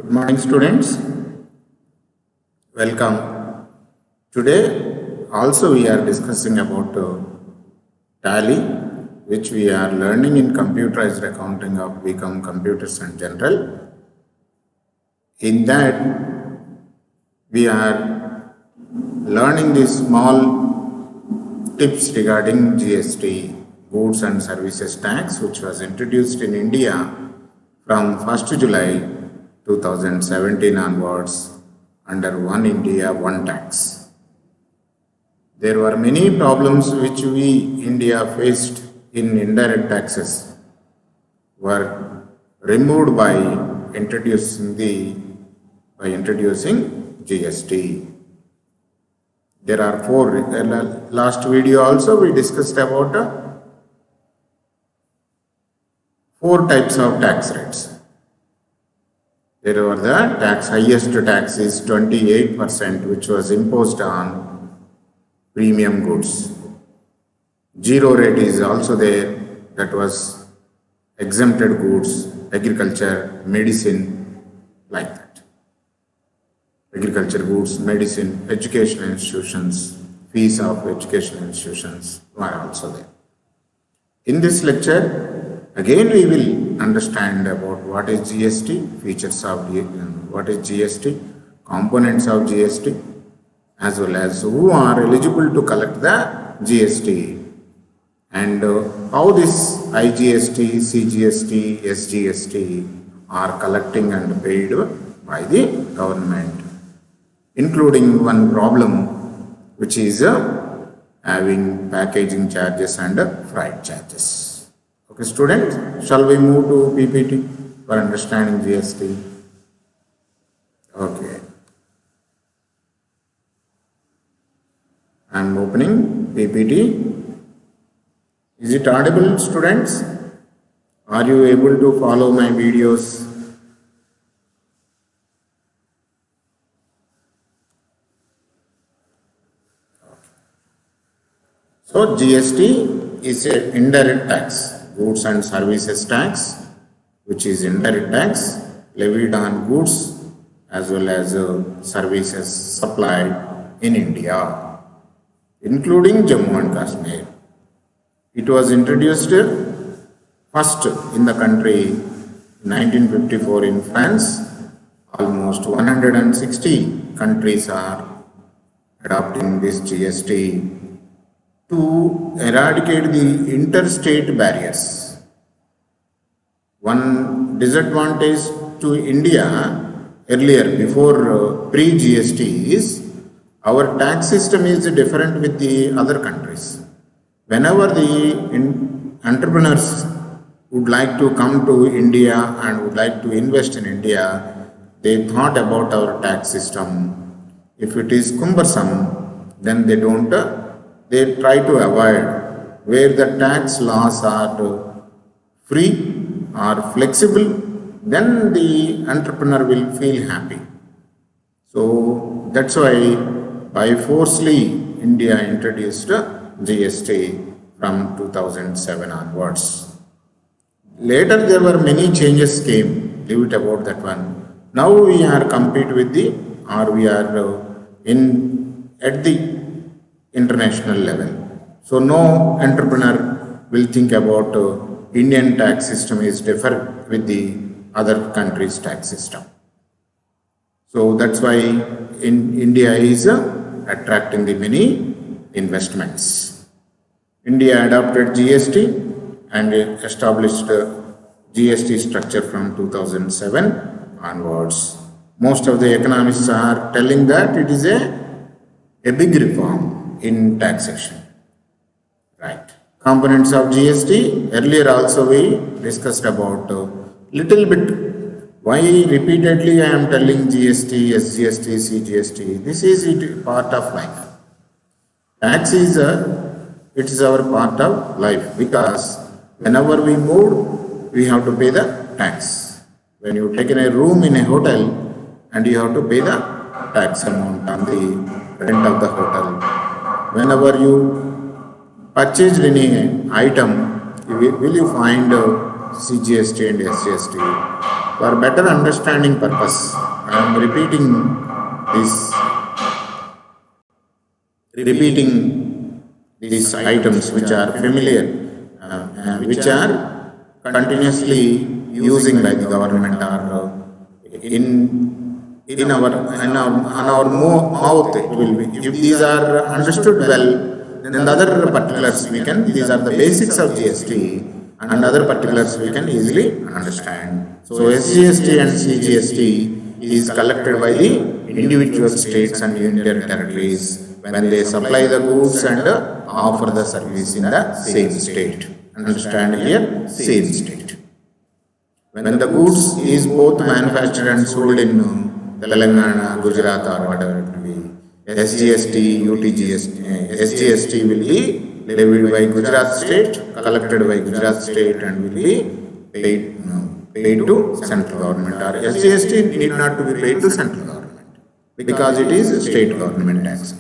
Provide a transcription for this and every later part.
Good morning, students. Welcome. Today, also we are discussing about Tally, which we are learning in computerized accounting of BCom Computers and General. In that, we are learning these small tips regarding GST, Goods and Services Tax, which was introduced in India from 1st July 2017 onwards under One India, One Tax. There were many problems which we, India, faced in indirect taxes were removed by introducing GST. There are four. Last video also we discussed about four types of tax rates. There were the highest tax is 28%, which was imposed on premium goods. Zero rate is also there, that was exempted goods, agriculture, medicine, like that. Agriculture goods, medicine, educational institutions, fees of educational institutions were also there. In this lecture, again we will understand about what is GST, features of what is GST, components of GST, as well as who are eligible to collect the GST, and how this IGST, CGST, SGST are collecting and paid by the government, including one problem which is having packaging charges and freight charges. Okay, students, shall we move to PPT for understanding GST? Okay. I am opening PPT. Is it audible, students? Are you able to follow my videos? So GST is an indirect tax, goods and services tax, which is indirect tax levied on goods as well as services supplied in India, including Jammu and Kashmir. It was introduced first in the country in 1954 in France. Almost 160 countries are adopting this GST to eradicate the interstate barriers. One disadvantage to India earlier, before pre-GST, is our tax system is different with the other countries. Whenever the entrepreneurs would like to come to India and would like to invest in India, they thought about our tax system. If it is cumbersome, then they try to avoid. Where the tax laws are free or flexible, then the entrepreneur will feel happy. So that's why by forcefully India introduced GST from 2007 onwards. Later there were many changes came, leave it about that one. Now we are at the international level. So no entrepreneur will think about Indian tax system is different with the other countries' tax system. So that's why India is attracting the many investments. India adopted GST and established GST structure from 2007 onwards. Most of the economists are telling that it is a big reform in taxation. Right. Components of GST, earlier also we discussed about little bit. Why repeatedly I am telling GST, SGST, CGST? This is part of life. Tax is our part of life, because whenever we move, we have to pay the tax. When you take in a room in a hotel, and you have to pay the tax amount on the rent of the hotel. Whenever you purchase any item, will you find CGST and SGST? For better understanding purpose, I am repeating these items which are familiar, which are continuously using by the government or in our mouth. It will be, if these are understood well, then the other particulars we can, these are the basics of GST, and other particulars we can easily understand. So SGST and CGST is collected by the individual states and union territories when they supply the goods and offer the service in the same state. Understand here, same state. When the goods is both manufactured and sold in Telangana, Gujarat or whatever it will be, SGST, UTGST, SGST will be levied by Gujarat state, collected by Gujarat state and will be paid to central government, or SGST need not to be paid to central government because it is state government tax.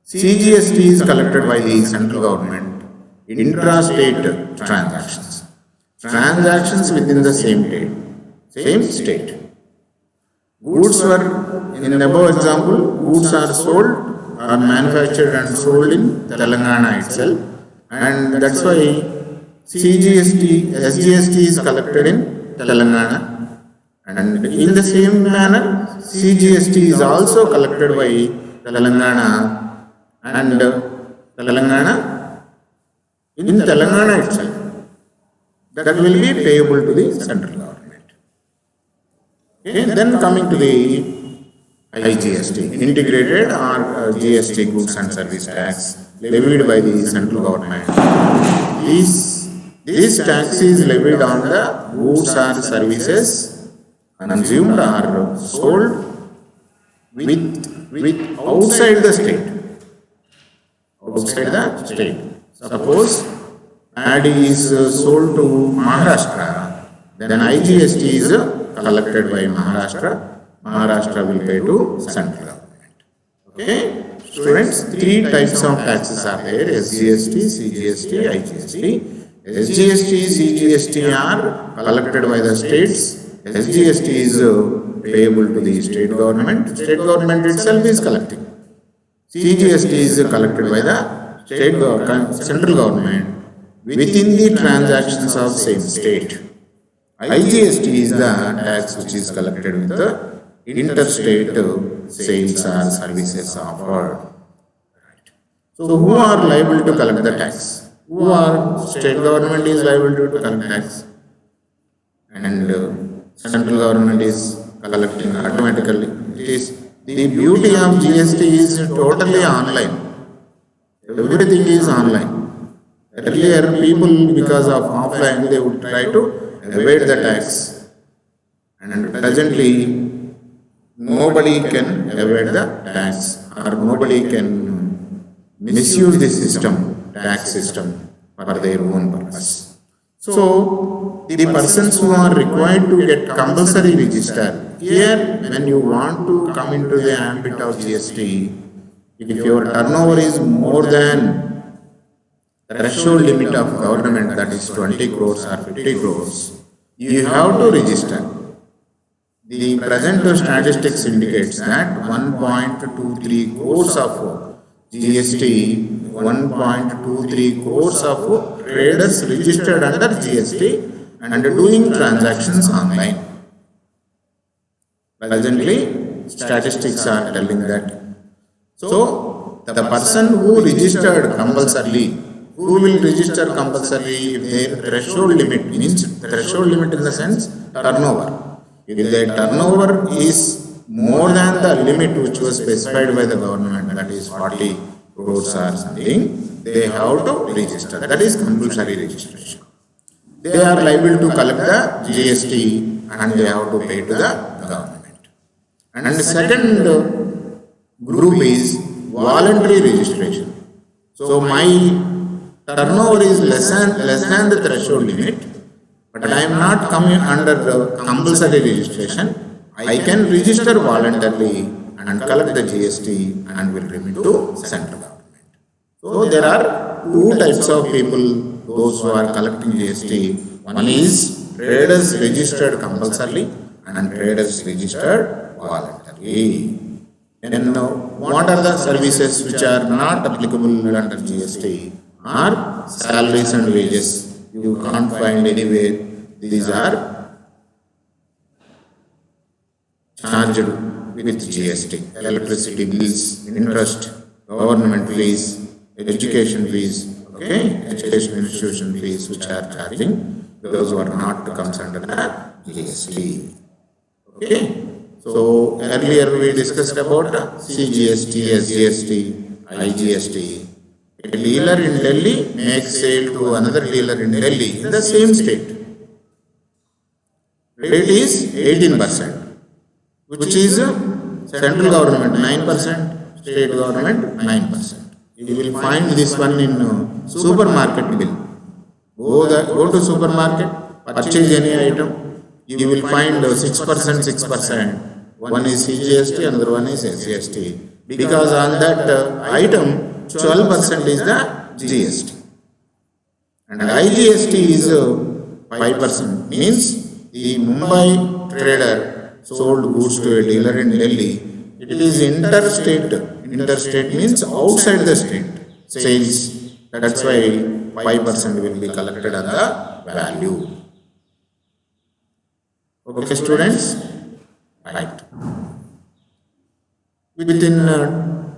CGST is collected by the central government intra-state transactions. Transactions within the same state. Goods were, in the above example, goods are sold or manufactured and sold in Telangana itself, and that's why SGST is collected in Telangana, and in the same manner CGST is also collected by Telangana, and in Telangana itself, that will be payable to the central government. Okay, then coming to the IGST, integrated or GST, goods and service tax, levied by the central government. This tax is levied on the goods or services consumed or sold with outside the state. Outside the state. Suppose paddy is sold to Maharashtra, then IGST is collected by Maharashtra. Maharashtra will pay to central government. Okay, students, three types of taxes are there: SGST, CGST, IGST. SGST, CGST are collected by the states. SGST is payable to the state government. State government itself is collecting. CGST is collected by the central government within the transactions of same state. IGST is the tax which is collected with the interstate sales or services offered. So who are liable to collect the tax? Who are? State government is liable to collect tax, and central government is collecting automatically. It is the beauty of GST is totally online. Everything is online. Earlier, people, because of offline, they would try to evade the tax, and presently nobody can evade the tax, or nobody can misuse the tax system for their own purpose. So the persons who are required to get compulsory register, here when you want to come into the ambit of GST, if your turnover is more than threshold limit of government, that is 20 crores or 50 crores, you have to register. The present statistics indicates that 1.23 crores of GST, 1.23 crores of traders registered under GST and doing transactions online. Presently, statistics are telling that. So, the person who registered compulsorily, who will register compulsorily if their threshold limit, means threshold limit in the sense turnover. If the turnover is more than the limit which was specified by the government, that is 40 crores or something, they have to register. That is compulsory registration. They are liable to collect the GST and they have to pay to the government. And the second group is voluntary registration. So my turnover is less than the threshold limit, but I am not coming under the compulsory registration. I can register voluntarily and collect the GST and will remit to central government. So there are two types of people, those who are collecting GST. One is traders registered compulsorily and traders registered voluntarily. And what are the services which are not applicable under GST? Are salaries and wages. You can't find anywhere. These are charged with GST. Electricity bills, interest, government fees, education fees, okay, education institution fees which are charging, those who are not comes under the GST. Okay. So earlier we discussed about CGST, SGST, IGST. A dealer in Delhi makes sale to another dealer in Delhi in the same state. Rate is 18%, which is central government 9%, state government 9%. You will find this one in supermarket bill. Go to supermarket, purchase any item, you will find 6%, 6%. One is CGST, another one is SGST. Because on that item, 12% is the GST. And IGST is 5%. Means the Mumbai trader sold goods to a dealer in Delhi. It is interstate. Interstate means outside the state sales. That's why 5% will be collected on the value. Okay, students? Right. Within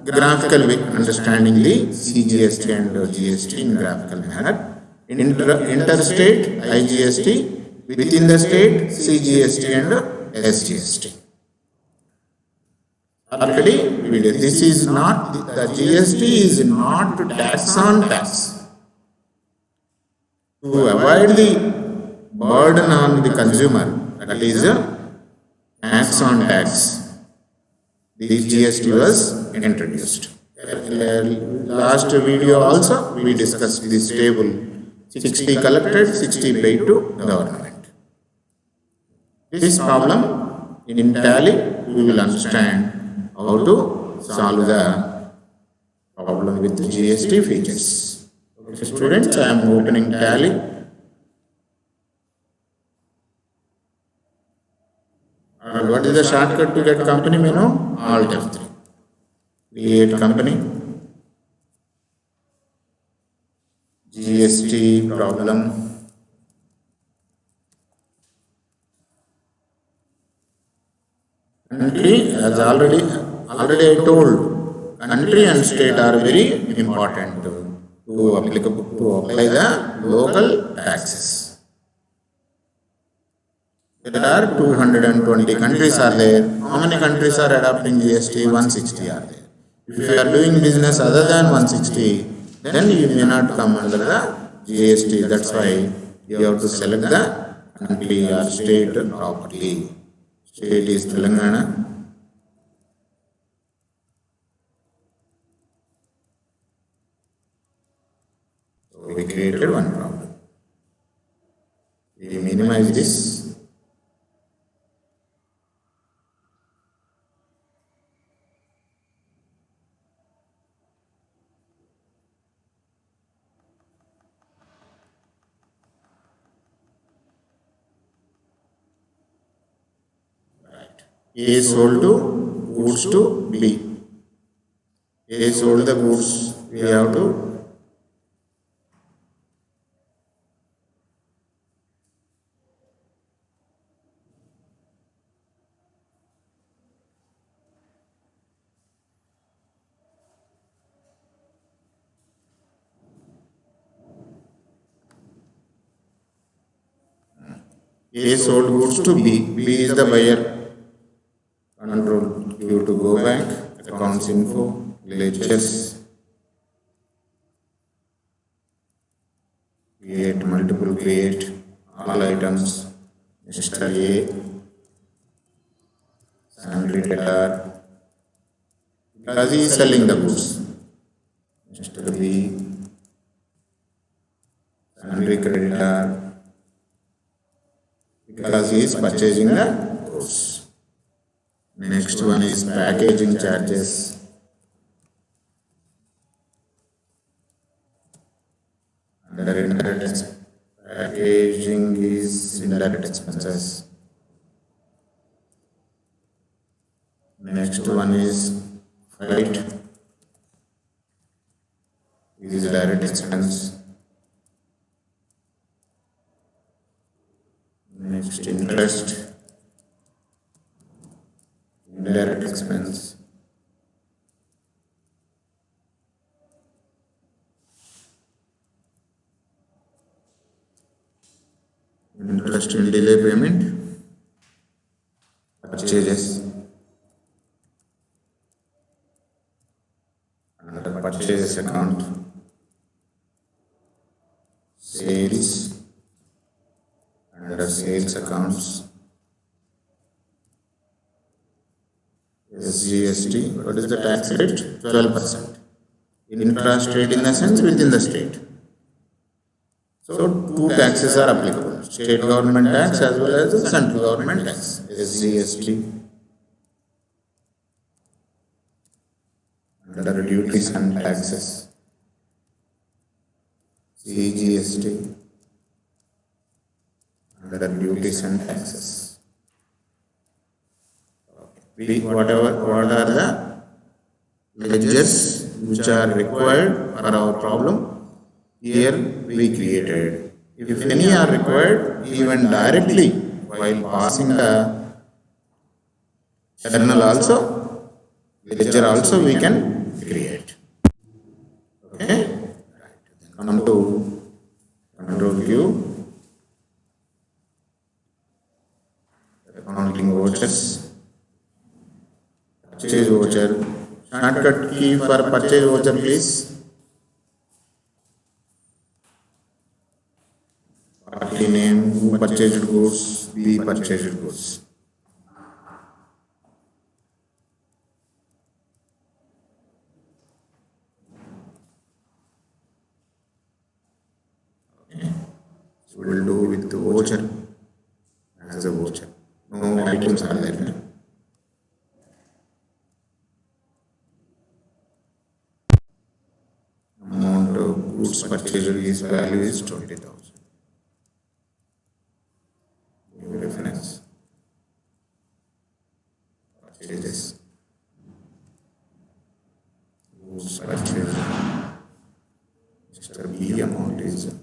graphical way, understanding the CGST and GST in graphical manner. Interstate IGST, within the state CGST and SGST. Already we did. This is not, the GST is not to tax on tax. To avoid the burden on the consumer, that is tax on tax, this GST was introduced. Last video also we discussed this table, 60 collected, 60 paid to government. This problem in Tally we will understand how to solve the problem with the GST features. Okay, students, I am opening Tally. What is the shortcut to get company menu? Alt F3. Create company. GST problem. Country, as already I told, country and state are very important to apply the local taxes. There are 220 countries are there. How many countries are adopting GST? 160 are there. If you are doing business other than 160, then you may not come under the GST. That's why you have to select the country or state properly. State is Telangana. So we created one problem. We minimize this. A sold to goods to B. A sold the goods. We have to A sold goods to B. B is the buyer. Control you to go back, accounts info, ledgers, create all items, Mr. A, sundry debtor, because he is selling the goods, Mr. B, sundry creditor, because he is purchasing the goods. Next one is packaging charges. Under indirect, packaging is indirect. indirect expenses. Next one is freight. Is direct expense. Next, interest, indirect expense. Interest in delay payment, purchases, under purchase account, sales, under sales accounts, SGST. What is the tax rate? 12%. Intra-state in the sense within the state. So two taxes are applicable: state government tax as well as the central government tax. SGST. Under duties and taxes, CGST. Under duties and taxes. What are the ledgers which are required for our problem? Here we created. If any are required, even directly while passing the journal also, ledger also we can create. Okay. Come to control view, accounting vouchers, purchase voucher. Shortcut key for purchase voucher, please. Party name, who purchased goods, B purchased goods. Okay. So we'll do with the voucher as a voucher. No items are there. Amount of goods purchased is value is 20,000. Reference. Purchases. Goods purchased. Mr. B amount is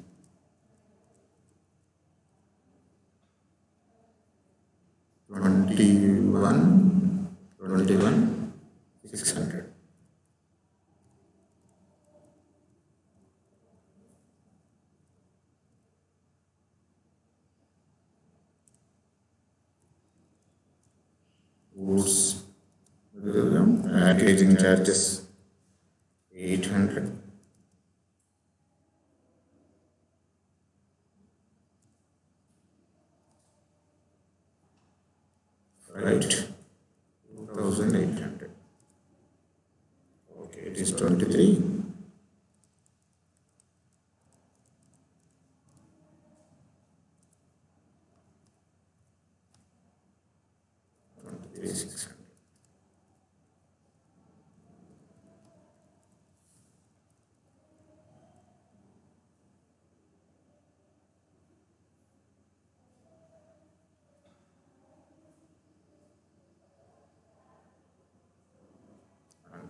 21,600. Goods, packaging charges 800. Right, 2,800. Okay, it is 23.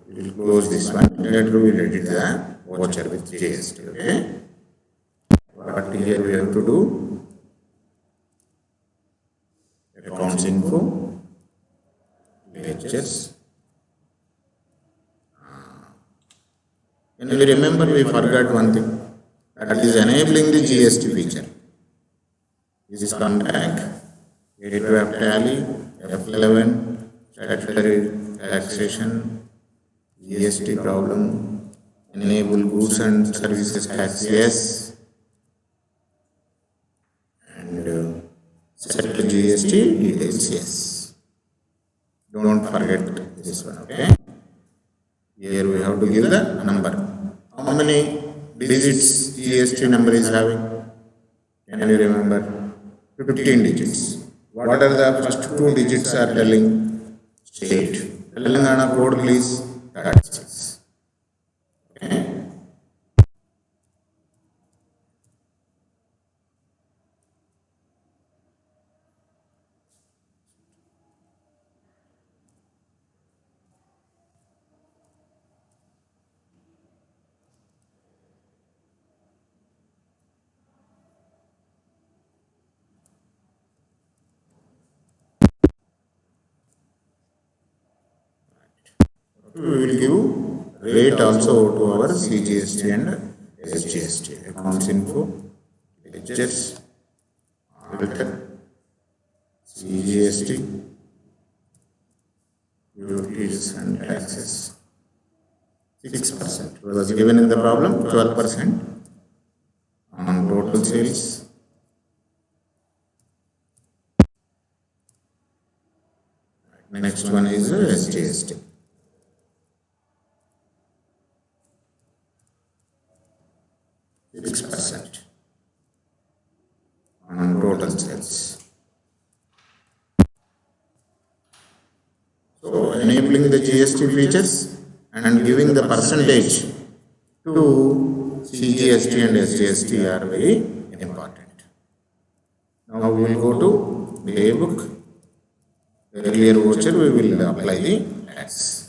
We will close this one. Later we will edit the voucher with GST. Okay. But here we have to do accounts info, ledgers. And we remember we forgot one thing, that is enabling the GST feature. This is contact, gateway of tally, F11, statutory taxation, GST problem, enable goods and services tax, yes, and set the GST details, yes. Don't forget this one, okay? Here we have to give the number. How many digits GST number is having? Can you remember? 15 digits. What are the first two digits are telling? State. Telangana code, please. 36. Okay. we will give rate also to our CGST and SGST. Accounts info, ledgers, auditor, CGST, duties and taxes. 6%. It was given in the problem 12% on total sales. Next one is SGST. 6% on total sales. So enabling the GST features and giving the percentage to CGST and SGST are very important. Now we will go to playbook. Earlier voucher we will apply the tax.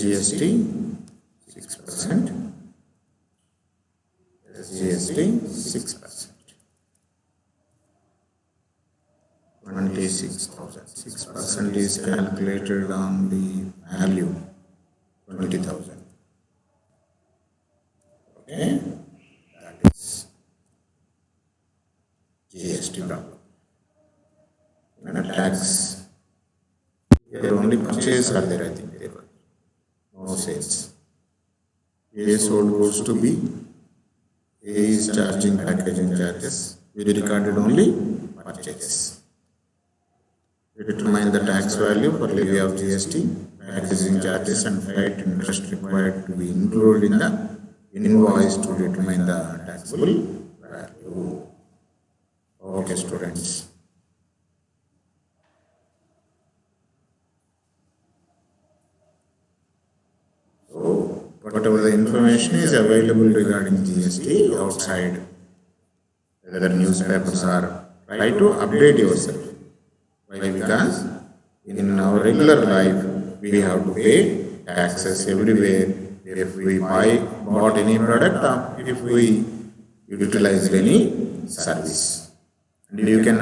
GST 6%, SGST 6%, 26,000. 6% is calculated on the value 20,000. Okay, that is GST problem. And a tax, here only purchase are there, I think. No sales. A sold goods to B. A is charging packaging charges. We recorded only purchases. We determine the tax value for levy of GST, packaging charges and freight interest required to be included in the invoice to determine the taxable value. Okay, students. Whatever the information is available regarding GST outside, whether newspapers are, try to update yourself. Why? Because in our regular life, we have to pay taxes everywhere. If we bought any product or if we utilized any service. And you can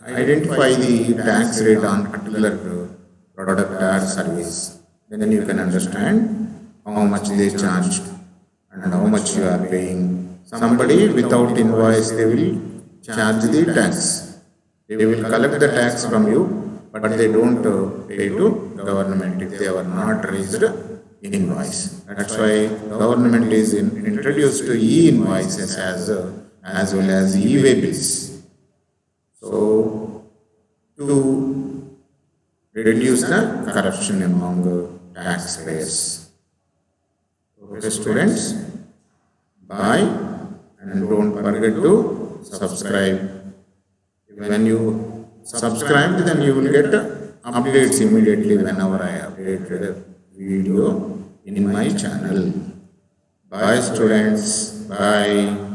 identify the tax rate on particular product or service. Then you can understand how much they charged and how much you are paying. Somebody without invoice, they will charge the tax. They will collect the tax from you, but they don't pay to government if they are not raised invoice. That's why government is introduced to e-invoices as well as e-way bills. So to reduce the corruption among taxpayers. Okay, students, bye, and don't forget to subscribe. When you subscribe, then you will get updates immediately whenever I update a video in my channel. Bye, students. Bye.